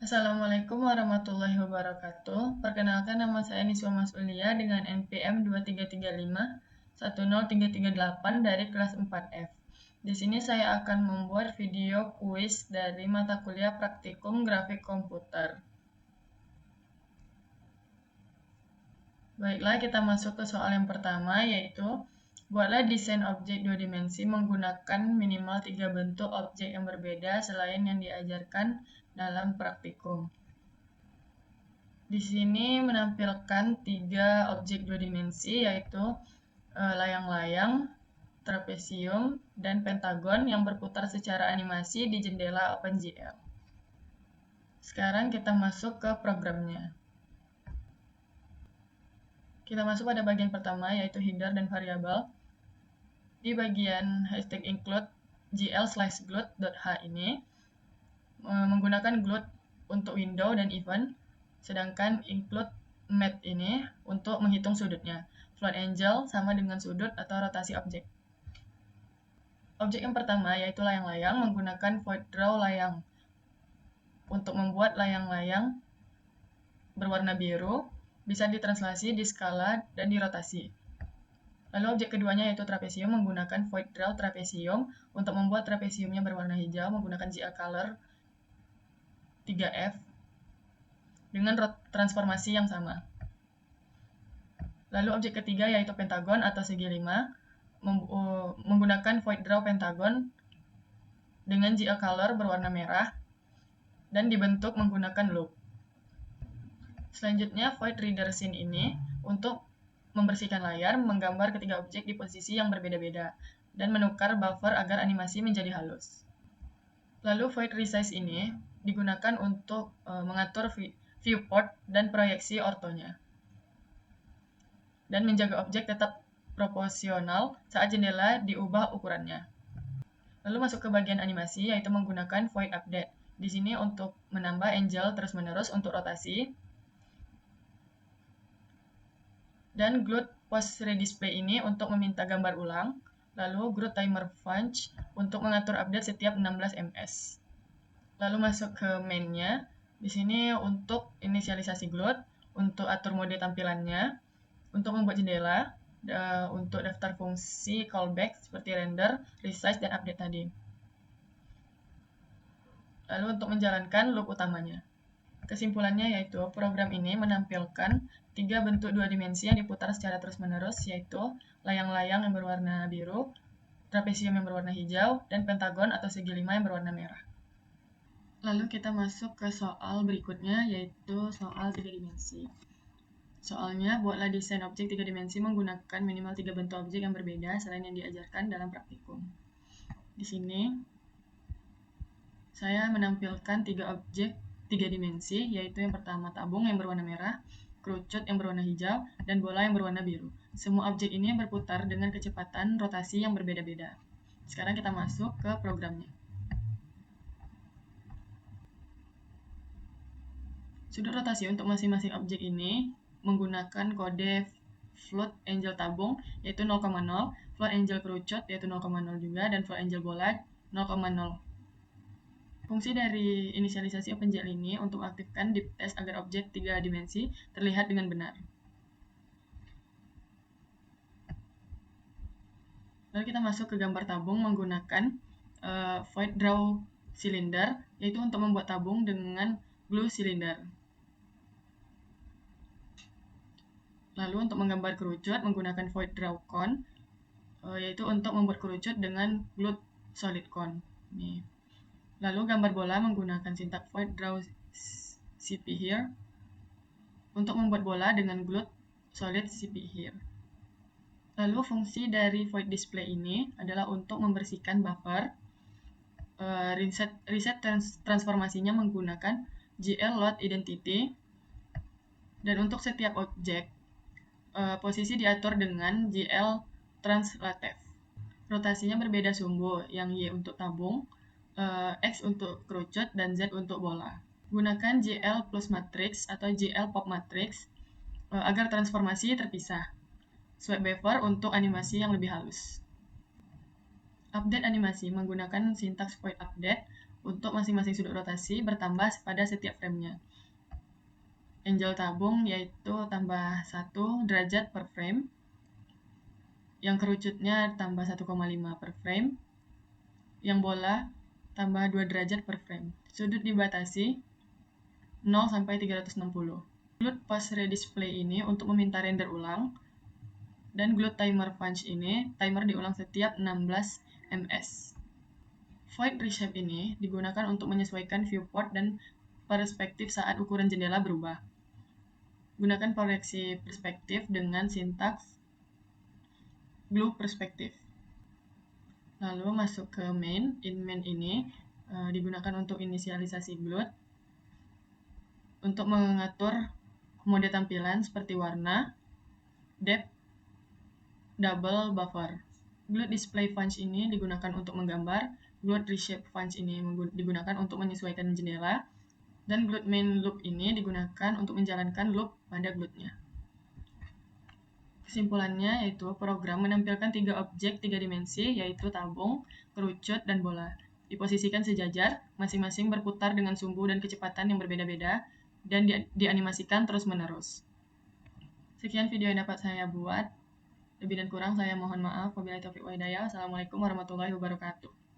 Assalamualaikum warahmatullahi wabarakatuh. Perkenalkan, nama saya Niswa Masulia dengan NPM 2335 10338 dari kelas 4F. Di sini saya akan membuat video kuis dari mata kuliah praktikum grafik komputer. Baiklah, kita masuk ke soal yang pertama, yaitu buatlah desain objek dua dimensi menggunakan minimal 3 bentuk objek yang berbeda selain yang diajarkan dalam praktikum. Di sini menampilkan 3 objek dua dimensi, yaitu layang-layang, trapesium, dan pentagon yang berputar secara animasi di jendela OpenGL. Sekarang kita masuk ke programnya. Kita masuk pada bagian pertama, yaitu header dan variabel. Di bagian hashtag include gl/gloat.h ini menggunakan gloat untuk window dan event, sedangkan include math ini untuk menghitung sudutnya. Float angle sama dengan sudut atau rotasi objek. Objek yang pertama yaitu layang-layang menggunakan void draw layang. Untuk membuat layang-layang berwarna biru bisa ditranslasi, di skala, dan dirotasi. Lalu objek keduanya yaitu trapesium menggunakan void draw trapesium. Untuk membuat trapesiumnya berwarna hijau menggunakan GL color 3F dengan transformasi yang sama. Lalu objek ketiga yaitu pentagon atau segi 5 menggunakan void draw pentagon dengan GL color berwarna merah dan dibentuk menggunakan loop. Selanjutnya void reader scene ini untuk membersihkan layar, menggambar ketiga objek di posisi yang berbeda-beda dan menukar buffer agar animasi menjadi halus. Lalu void resize ini digunakan untuk mengatur viewport dan proyeksi ortonya dan menjaga objek tetap proporsional saat jendela diubah ukurannya. Lalu masuk ke bagian animasi, yaitu menggunakan void update. Di sini untuk menambah angle terus-menerus untuk rotasi, dan gloat post redisplay ini untuk meminta gambar ulang, lalu gloat timer punch untuk mengatur update setiap 16 ms. Lalu masuk ke main-nya. Di sini untuk inisialisasi gloat, untuk atur mode tampilannya, untuk membuat jendela, untuk daftar fungsi callback seperti render, resize, dan update tadi. Lalu untuk menjalankan loop utamanya. Kesimpulannya yaitu program ini menampilkan 3 bentuk 2 dimensi yang diputar secara terus-menerus, yaitu layang-layang yang berwarna biru, trapesium yang berwarna hijau, dan pentagon atau segi 5 yang berwarna merah. Lalu kita masuk ke soal berikutnya, yaitu soal 3 dimensi. Soalnya, buatlah desain objek 3 dimensi menggunakan minimal 3 bentuk objek yang berbeda selain yang diajarkan dalam praktikum. Di sini, saya menampilkan 3 objek 3 dimensi, yaitu yang pertama tabung yang berwarna merah, kerucut yang berwarna hijau, dan bola yang berwarna biru. Semua objek ini berputar dengan kecepatan rotasi yang berbeda-beda. Sekarang kita masuk ke programnya. Sudut rotasi untuk masing-masing objek ini menggunakan kode float angle tabung yaitu 0,0, float angle kerucut yaitu 0,0 juga, dan float angle bola 0,0. Fungsi dari inisialisasi OpenGL ini untuk aktifkan deep test agar objek 3 dimensi terlihat dengan benar. Lalu kita masuk ke gambar tabung menggunakan void draw cylinder, yaitu untuk membuat tabung dengan glue cylinder. Lalu untuk menggambar kerucut menggunakan void draw cone, yaitu untuk membuat kerucut dengan glue solid cone. Ini. Lalu gambar bola menggunakan sintak void draw cp here untuk membuat bola dengan glue solid cp here. Lalu fungsi dari void display ini adalah untuk membersihkan buffer. Reset transformasinya menggunakan GL load identity, dan untuk setiap objek posisi diatur dengan GL translative. Rotasinya berbeda sumbu, yang Y untuk tabung, X untuk kerucut, dan Z untuk bola. Gunakan GL plus matrix atau GL pop matrix agar transformasi terpisah. Swipe buffer untuk animasi yang lebih halus. Update animasi menggunakan sintaks void update untuk masing-masing sudut rotasi bertambah pada setiap framenya. Angle tabung yaitu tambah 1 derajat per frame. Yang kerucutnya tambah 1,5 per frame. Yang bola tambah 2 derajat per frame. Sudut dibatasi 0 sampai 360. Glut post redisplay ini untuk meminta render ulang. Dan glut timer punch ini, timer diulang setiap 16 ms. Void reshape ini digunakan untuk menyesuaikan viewport dan perspektif saat ukuran jendela berubah. Gunakan proyeksi perspektif dengan sintaks glue perspektif. Lalu masuk ke main. In main ini digunakan untuk inisialisasi glut, untuk mengatur mode tampilan seperti warna, depth, double buffer. Glut display punch ini digunakan untuk menggambar, glut reshape punch ini digunakan untuk menyesuaikan jendela, dan glut main loop ini digunakan untuk menjalankan loop pada glutnya. Kesimpulannya yaitu program menampilkan 3 objek 3 dimensi yaitu tabung, kerucut, dan bola. Diposisikan sejajar, masing-masing berputar dengan sumbu dan kecepatan yang berbeda-beda, dan dianimasikan terus-menerus. Sekian video yang dapat saya buat. Lebih dan kurang saya mohon maaf. Wabillahi taufiq wal hidayah. Wassalamualaikum warahmatullahi wabarakatuh.